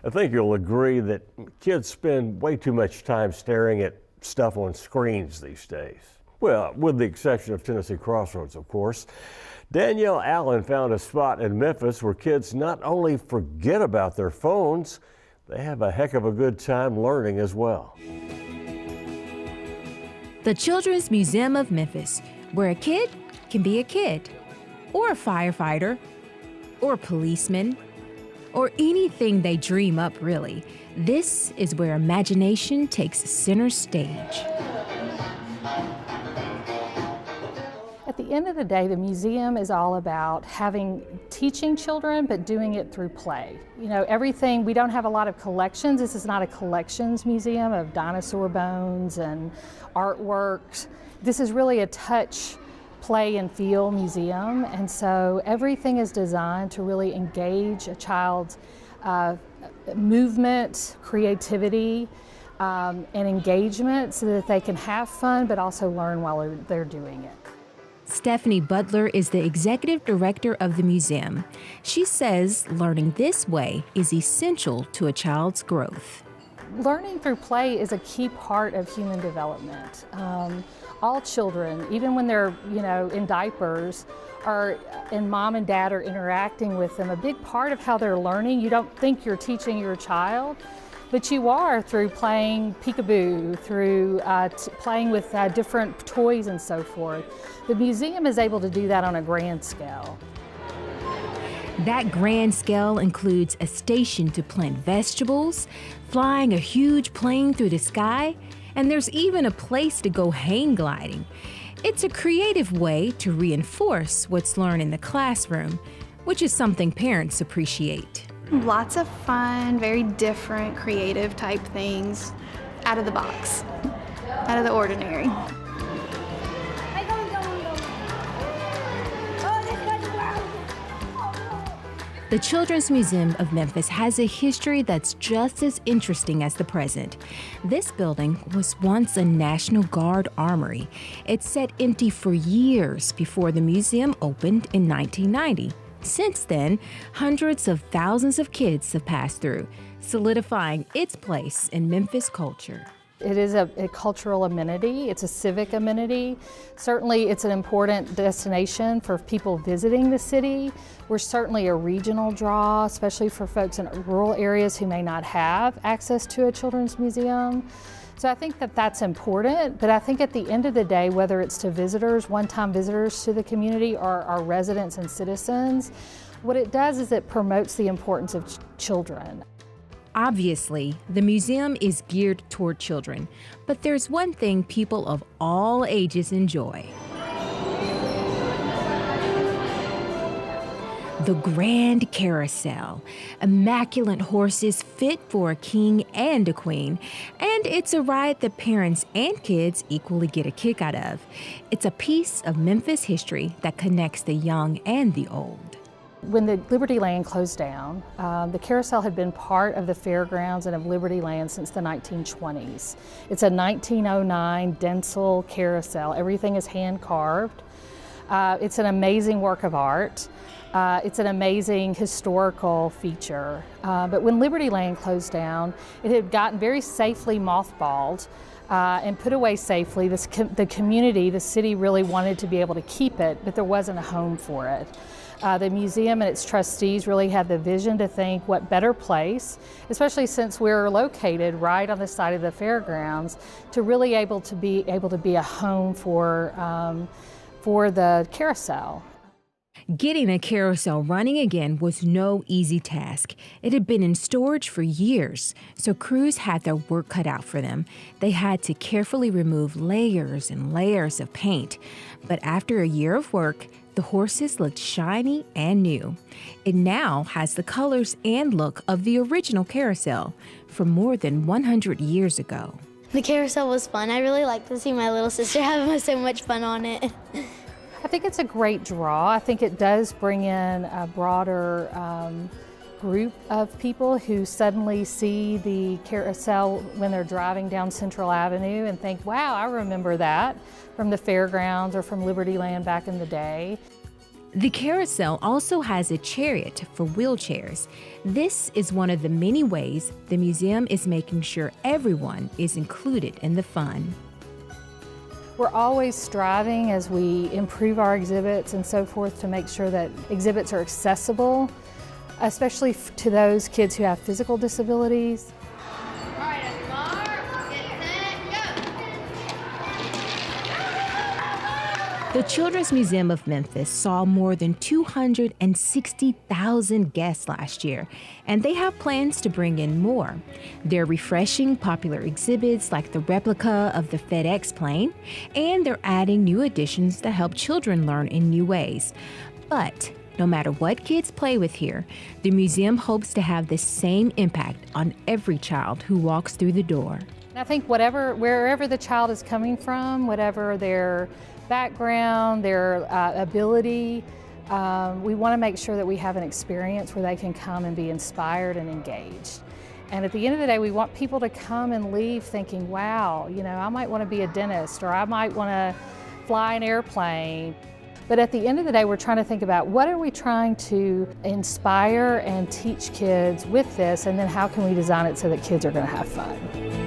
I think you'll agree that kids spend way too much time staring at stuff on screens these days. Well, with the exception of Tennessee Crossroads, of course. Danielle Allen found a spot in Memphis where kids not only forget about their phones, they have a heck of a good time learning as well. The Children's Museum of Memphis, where a kid can be a kid, or a firefighter, or a policeman, or anything they dream up, really. This is where imagination takes center stage. At the end of the day, the museum is all about teaching children, but doing it through play. You know, everything, we don't have a lot of collections. This is not a collections museum of dinosaur bones and artworks. This is really a touch, play and feel museum, and so everything is designed to really engage a child's movement, creativity, and engagement so that they can have fun but also learn while they're doing it. Stephanie Butler is the executive director of the museum. She says learning this way is essential to a child's growth. Learning through play is a key part of human development. All children, even when they're in diapers, and mom and dad are interacting with them, a big part of how they're learning, you don't think you're teaching your child, but you are through playing peekaboo, through playing with different toys and so forth. The museum is able to do that on a grand scale. That grand scale includes a station to plant vegetables, flying a huge plane through the sky, and there's even a place to go hang gliding. It's a creative way to reinforce what's learned in the classroom, which is something parents appreciate. Lots of fun, very different, creative type things, out of the box, out of the ordinary. The Children's Museum of Memphis has a history that's just as interesting as the present. This building was once a National Guard armory. It sat empty for years before the museum opened in 1990. Since then, hundreds of thousands of kids have passed through, solidifying its place in Memphis culture. It is a cultural amenity, it's a civic amenity. Certainly it's an important destination for people visiting the city. We're certainly a regional draw, especially for folks in rural areas who may not have access to a children's museum. So I think that that's important, but I think at the end of the day, whether it's to visitors, one-time visitors to the community, or our residents and citizens, what it does is it promotes the importance of children. Obviously, the museum is geared toward children, but there's one thing people of all ages enjoy. The Grand Carousel, immaculate horses fit for a king and a queen, and it's a ride that parents and kids equally get a kick out of. It's a piece of Memphis history that connects the young and the old. When the Liberty Land closed down, the carousel had been part of the fairgrounds and of Liberty Land since the 1920s. It's a 1909 Denzel carousel. Everything is hand carved. It's an amazing work of art. It's an amazing historical feature. But when Liberty Land closed down, it had gotten very safely mothballed and put away safely. The community, the city really wanted to be able to keep it, but there wasn't a home for it. The museum and its trustees really had the vision to think what better place, especially since we're located right on the side of the fairgrounds, to really be able to be a home for the carousel. Getting a carousel running again was no easy task. It had been in storage for years, so crews had their work cut out for them. They had to carefully remove layers and layers of paint. But after a year of work, the horses looked shiny and new. It now has the colors and look of the original carousel from more than 100 years ago. The carousel was fun. I really liked to see my little sister have so much fun on it. I think it's a great draw. I think it does bring in a broader group of people who suddenly see the carousel when they're driving down Central Avenue and think, wow, I remember that from the fairgrounds or from Liberty Land back in the day. The carousel also has a chariot for wheelchairs. This is one of the many ways the museum is making sure everyone is included in the fun. We're always striving as we improve our exhibits and so forth to make sure that exhibits are accessible, especially to those kids who have physical disabilities. The Children's Museum of Memphis saw more than 260,000 guests last year, and they have plans to bring in more. They're refreshing popular exhibits like the replica of the FedEx plane, and they're adding new additions that help children learn in new ways. But no matter what kids play with here, the museum hopes to have the same impact on every child who walks through the door. I think wherever the child is coming from, whatever their background, their ability, we want to make sure that we have an experience where they can come and be inspired and engaged. And at the end of the day, we want people to come and leave thinking, wow, I might want to be a dentist, or I might want to fly an airplane. But at the end of the day, we're trying to think about what are we trying to inspire and teach kids with this, and then how can we design it so that kids are going to have fun.